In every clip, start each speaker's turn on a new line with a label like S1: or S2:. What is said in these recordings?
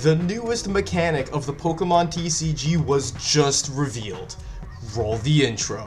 S1: The newest mechanic of the Pokemon TCG was just revealed. Roll the intro.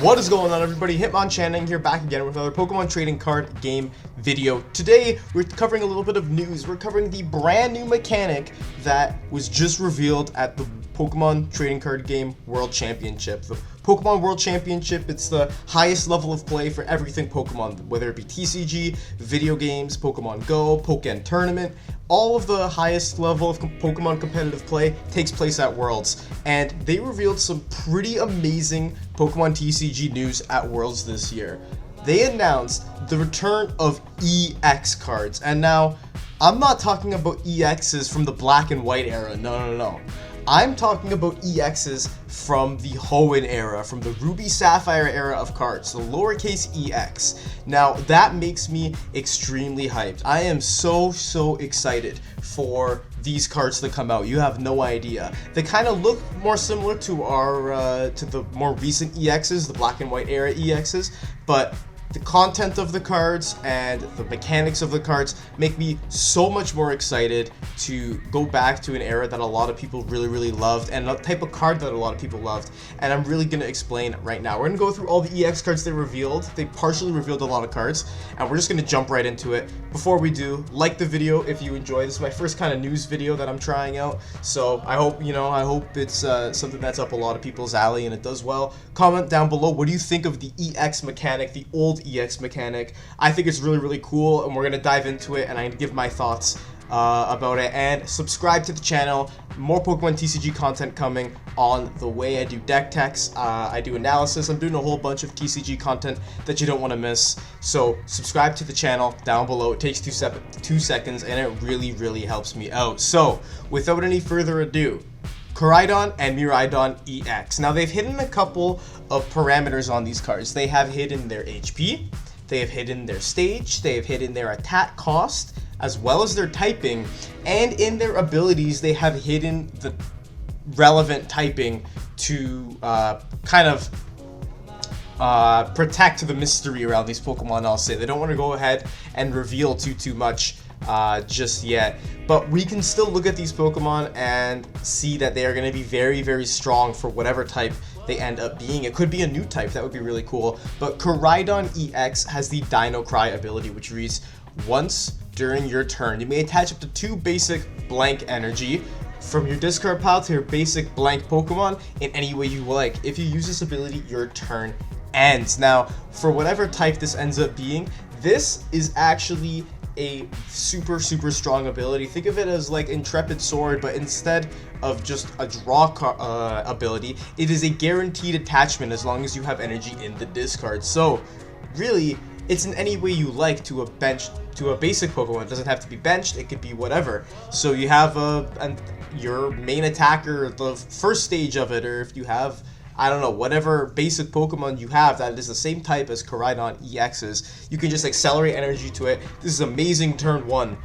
S1: What is going on, everybody? Hitmonchan here, back again with another Pokemon trading card game video. Today, we're covering a little bit of news. We're covering the brand new mechanic that was just revealed at the Pokemon Trading Card Game World Championship. The Pokemon World Championship, it's the highest level of play for everything Pokemon, whether it be TCG, video games, Pokemon Go, Pokken Tournament. All of the highest level of Pokemon competitive play takes place at Worlds, and they revealed some pretty amazing Pokemon TCG news at Worlds this year. They announced the return of EX cards, and now, I'm not talking about EXs from the black and white era, no. I'm talking about EXs from the Hoenn era, from the Ruby Sapphire era of cards, the lowercase EX. Now, that makes me extremely hyped. I am so excited for these cards to come out. You have no idea. They kind of look more similar to our, to the more recent EXs, the black and white era EXs, but the content of the cards and the mechanics of the cards make me so much more excited to go back to an era that a lot of people really loved, and a type of card that a lot of people loved, and I'm really going to explain right now. We're going to go through all the EX cards they revealed. They partially revealed a lot of cards, and we're just going to jump right into it. Before we do, like the video if you enjoy. This is my first kind of news video that I'm trying out, so I hope it's something that's up a lot of people's alley and it does well. Comment down below, what do you think of the EX mechanic, the old EX mechanic? I think it's really cool, and we're gonna dive into it, and I'm gonna give my thoughts about it. And subscribe to the channel. More Pokemon TCG content coming on the way. I do deck techs, I do analysis. I'm doing a whole bunch of TCG content that you don't want to miss. So subscribe to the channel down below. It takes 2 seconds, and it really helps me out. So without any further ado, Koraidon and Miraidon EX. Now, they've hidden a couple of parameters on these cards. They have hidden their HP, they have hidden their stage, they have hidden their attack cost, as well as their typing, and in their abilities, they have hidden the relevant typing to protect the mystery around these Pokemon, I'll say. They don't want to go ahead and reveal too much just yet, but we can still look at these Pokemon and see that they are going to be very strong for whatever type they end up being. It could be a new type, that would be really cool. But Koraidon EX has the Dino Cry ability, which reads, once during your turn, you may attach up to 2 basic blank energy from your discard pile to your basic blank Pokemon in any way you like. If you use this ability, your turn ends. Now, for whatever type this ends up being, this is actually a super strong ability. Think of it as like Intrepid Sword, but instead of just a draw ability, it is a guaranteed attachment as long as you have energy in the discard. So really, it's in any way you like to a basic Pokemon. It doesn't have to be benched, it could be whatever. So you have your main attacker, the first stage of it, or if you have, I don't know, whatever basic Pokemon you have that is the same type as Koraidon EX's, you can just accelerate energy to it. This is amazing turn 1.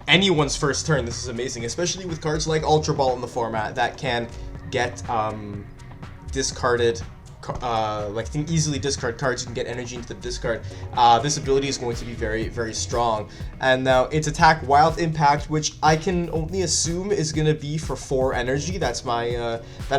S1: Anyone's first turn, this is amazing, especially with cards like Ultra Ball in the format that can get discarded. Like, you can easily discard cards, you can get energy into the discard. This ability is going to be very strong. And now its attack Wild Impact, which I can only assume is going to be for 4 energy. That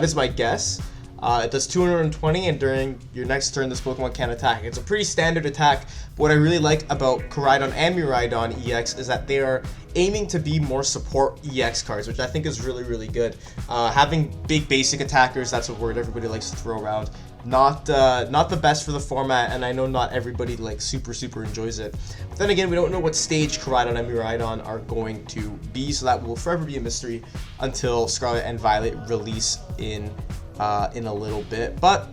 S1: is my guess. It does 220, and during your next turn, this Pokemon can attack. It's a pretty standard attack. But what I really like about Koraidon and Miraidon EX is that they are aiming to be more support EX cards, which I think is really good. Having big basic attackers, that's a word everybody likes to throw around. Not the best for the format, and I know not everybody like super enjoys it. But then again, we don't know what stage Koraidon and Miraidon are going to be, so that will forever be a mystery until Scarlet and Violet release in a little bit. But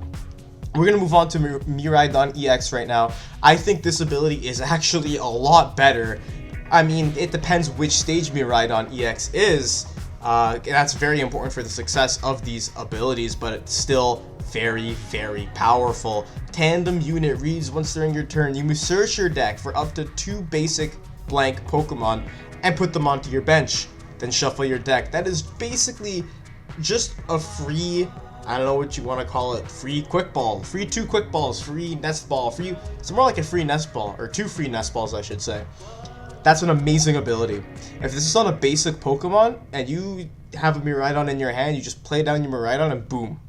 S1: we're gonna move on to Miraidon EX right now. I think this ability is actually a lot better. I mean, it depends which stage Miraidon EX is. That's very important for the success of these abilities, but it's still very powerful. Tandem unit reads, once during your turn, you may search your deck for up to 2 basic blank Pokemon and put them onto your bench. Then shuffle your deck. That is basically just a free I don't know what you want to call it, free quick ball, free 2 quick balls, free nest ball, free, it's more like a free nest ball, or 2 free nest balls I should say. That's an amazing ability. If this is on a basic Pokemon and you have a Miraidon in your hand, you just play down your Miraidon and boom,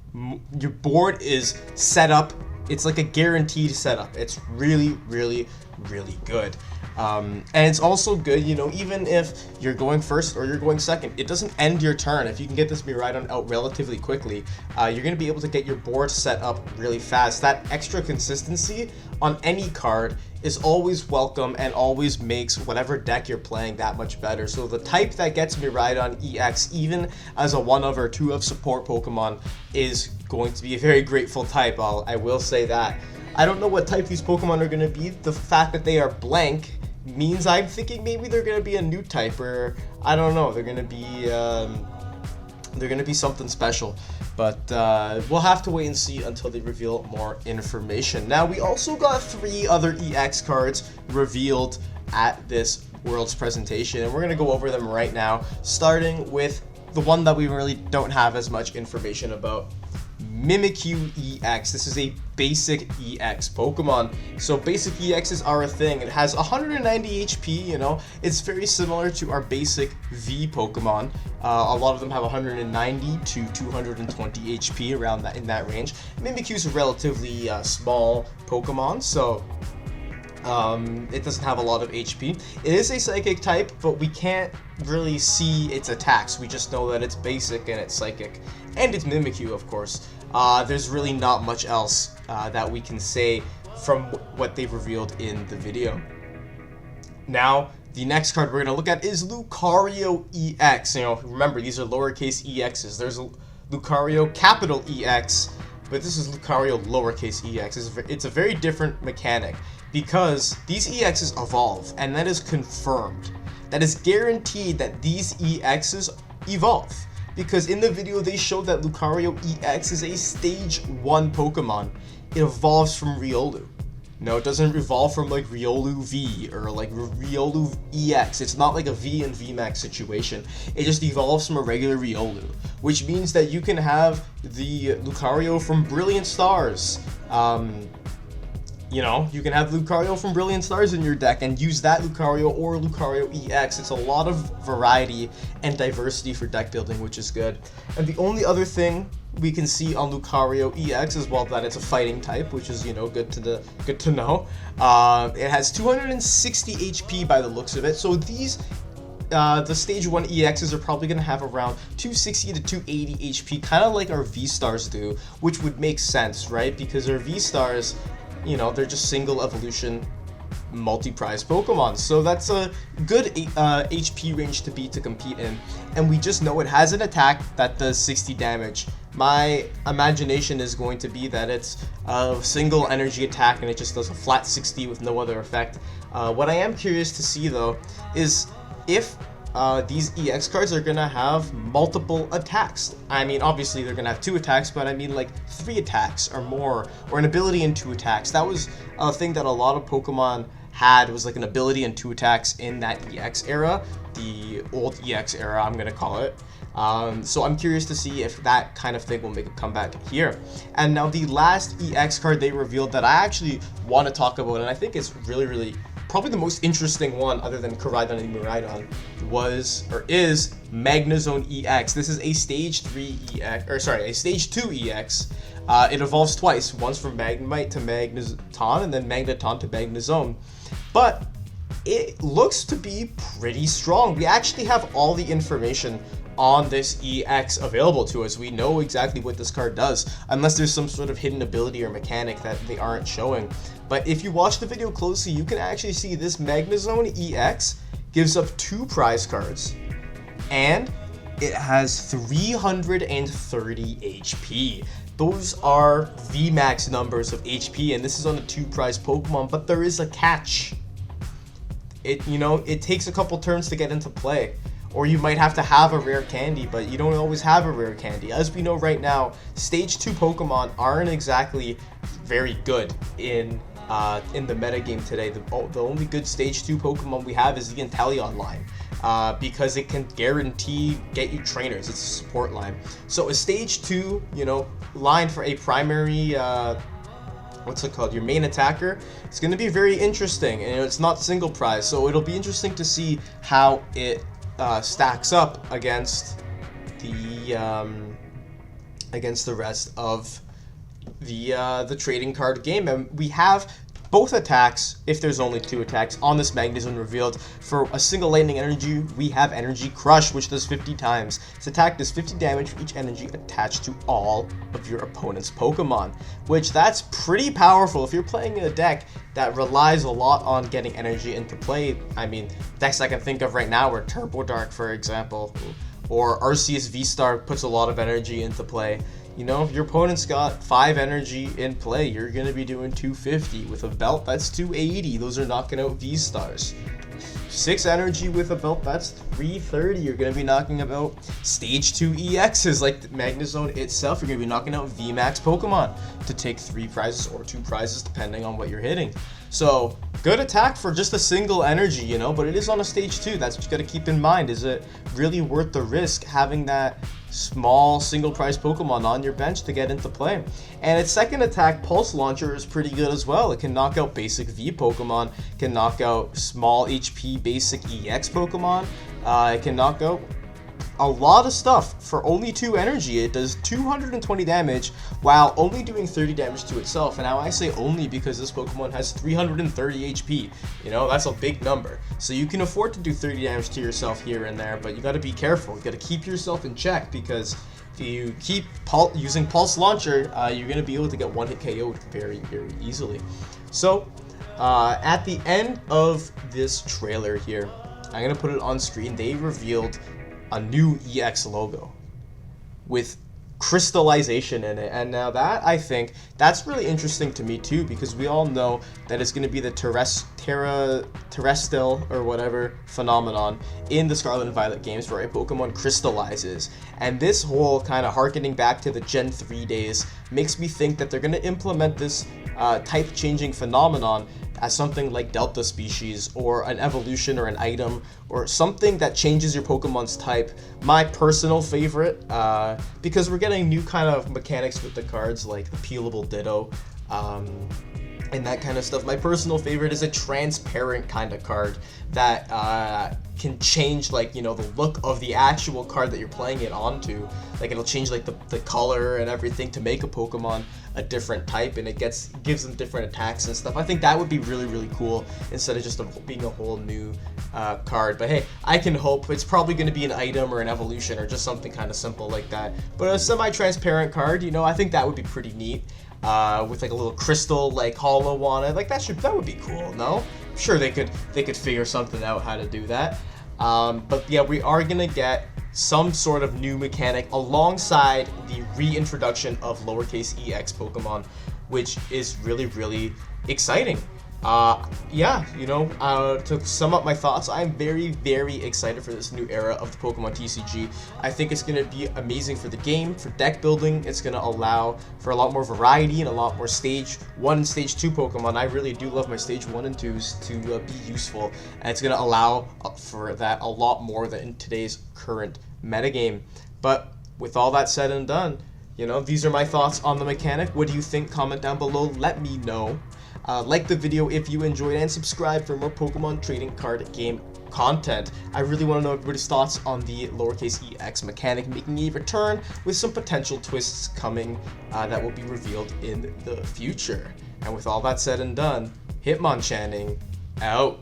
S1: your board is set up. It's like a guaranteed setup. It's really, really, really good. And it's also good, you know, even if you're going first or you're going second, it doesn't end your turn. If you can get this Miraidon out relatively quickly, you're going to be able to get your board set up really fast. That extra consistency on any card is always welcome and always makes whatever deck you're playing that much better. So the type that gets Miraidon EX, even as a 1 of or 2 of support Pokemon, is going to be a very grateful type. I will say that. I don't know what type these Pokemon are going to be. The fact that they are blank means I'm thinking maybe they're going to be a new type, or I don't know, they're going to be something special. But we'll have to wait and see until they reveal more information. Now, we also got 3 other EX cards revealed at this World's presentation, and we're going to go over them right now, starting with the one that we really don't have as much information about. Mimikyu EX. This is a basic EX Pokemon. So basic EXs are a thing. It has 190 HP, you know. It's very similar to our basic V Pokemon. A lot of them have 190 to 220 HP around that, in that range. Mimikyu is a relatively small Pokemon, so it doesn't have a lot of HP. It is a psychic type, but we can't really see its attacks. We just know that it's basic and it's psychic. And it's Mimikyu, of course. There's really not much else that we can say from what they've revealed in the video. Now, the next card we're going to look at is Lucario EX. You know, remember, these are lowercase EXs. There's a Lucario capital EX, but this is Lucario lowercase EX. It's a very different mechanic because these EXs evolve, and that is confirmed. That is guaranteed that these EXs evolve. Because in the video they showed that Lucario EX is a stage 1 Pokemon. It evolves from Riolu. No, it doesn't evolve from like Riolu V or like Riolu EX. It's not like a V and VMAX situation. It just evolves from a regular Riolu, which means that you can have the Lucario from Brilliant Stars. You know, you can have Lucario from Brilliant Stars in your deck and use that Lucario or Lucario EX. It's a lot of variety and diversity for deck building, which is good. And the only other thing we can see on Lucario EX is, well, that it's a fighting type, which is, you know, good to know. It has 260 HP by the looks of it. So these the stage 1 EXs are probably going to have around 260 to 280 HP, kind of like our V-Stars do, which would make sense, right? Because our V-Stars, you know, they're just single evolution multi-prize Pokemon. So that's a good HP range to beat to compete in. And we just know it has an attack that does 60 damage. My imagination is going to be that it's a single energy attack and it just does a flat 60 with no other effect. What I am curious to see though is if these EX cards are going to have multiple attacks. I mean, obviously they're going to have 2 attacks, but I mean like 3 attacks or more, or an ability and 2 attacks. That was a thing that a lot of Pokemon had, was like an ability and 2 attacks in that EX era, the old EX era, I'm going to call it. So I'm curious to see if that kind of thing will make a comeback here. And now the last EX card they revealed that I actually want to talk about, and I think it's really probably the most interesting one other than Koraidon and Miraidon, is Magnezone EX. This is a stage 3 EX, or sorry, a stage 2 EX. It evolves twice, once from Magnemite to Magneton, and then Magneton to Magnezone. But it looks to be pretty strong. We actually have all the information on this EX available to us. We know exactly what this card does, unless there's some sort of hidden ability or mechanic that they aren't showing. But if you watch the video closely, you can actually see this Magnezone EX gives up 2 prize cards, and it has 330 HP. Those are VMAX numbers of HP, and this is on a 2 prize Pokemon, but there is a catch. It takes a couple turns to get into play. Or you might have to have a rare candy, but you don't always have a rare candy. As we know right now, stage 2 Pokemon aren't exactly very good in the metagame today. The only good stage 2 Pokemon we have is the Inteleon line. because it can guarantee get you trainers. It's a support line. So a stage 2, line for a primary, what's it called? Your main attacker. It's going to be very interesting, and it's not single prize, so it'll be interesting to see how it stacks up against the rest of the trading card game. And we have both attacks, if there's only 2 attacks, on this Magnezone revealed. For a single lightning energy, we have Energy Crush, which does 50 times. This attack does 50 damage for each energy attached to all of your opponent's Pokemon, which that's pretty powerful. If you're playing in a deck that relies a lot on getting energy into play, I mean, decks I can think of right now are Turbo Dark, for example, or Arceus V-Star puts a lot of energy into play. If your opponent's got 5 energy in play, you're going to be doing 250. With a belt, that's 280. Those are knocking out V-Stars. 6 energy with a belt, that's 330. You're going to be knocking about stage 2 EXs like Magnezone itself. You're going to be knocking out VMAX Pokemon to take 3 prizes or 2 prizes depending on what you're hitting. So, good attack for just a single energy, but it is on a stage 2. That's what you got to keep in mind. Is it really worth the risk having that small single prize Pokemon on your bench to get into play? And its second attack, Pulse Launcher, is pretty good as well. It can knock out basic V Pokemon, can knock out small HP basic EX Pokemon, it can knock out a lot of stuff for only 2 energy. It does 220 damage while only doing 30 damage to itself. And now I say only because this Pokemon has 330 HP. That's a big number. So you can afford to do 30 damage to yourself here and there, but you got to be careful. You got to keep yourself in check, because if you keep using Pulse Launcher, you're going to be able to get one-hit KO'd very, very easily. So at the end of this trailer here, I'm going to put it on screen. They revealed a new EX logo with crystallization in it, and now that, I think that's really interesting to me too, because we all know that it's going to be the terrestrial or whatever phenomenon in the Scarlet and Violet games where a Pokemon crystallizes. And this whole kind of harkening back to the Gen 3 days makes me think that they're going to implement this type changing phenomenon as something like Delta Species, or an evolution or an item, or something that changes your Pokemon's type. My personal favorite, because we're getting new kind of mechanics with the cards, like the peelable Ditto, and that kind of stuff. My personal favorite is a transparent kind of card that can change, like, the look of the actual card that you're playing it onto. Like, it'll change like the color and everything to make a Pokemon a different type, and it gives them different attacks and stuff. I think that would be really, really cool instead of just being a whole new card. But hey, I can hope. It's probably going to be an item or an evolution or just something kind of simple like that. But a semi-transparent card, I think that would be pretty neat. With like a little crystal like hollow on it, like that would be cool. No, I'm sure they could figure something out how to do that. But yeah, we are gonna get some sort of new mechanic alongside the reintroduction of lowercase EX Pokemon, which is really, really exciting. To sum up my thoughts, I'm very, very excited for this new era of the Pokemon TCG. I think it's going to be amazing for the game, for deck building. It's going to allow for a lot more variety and a lot more Stage 1 and Stage 2 Pokemon. I really do love my Stage 1 and 2s to be useful, and it's going to allow for that a lot more than in today's current metagame. But with all that said and done, these are my thoughts on the mechanic. What do you think? Comment down below. Let me know. Like the video if you enjoyed, and subscribe for more Pokemon trading card game content. I really want to know everybody's thoughts on the lowercase EX mechanic making a return, with some potential twists coming that will be revealed in the future. And with all that said and done, Hitmonchanning out.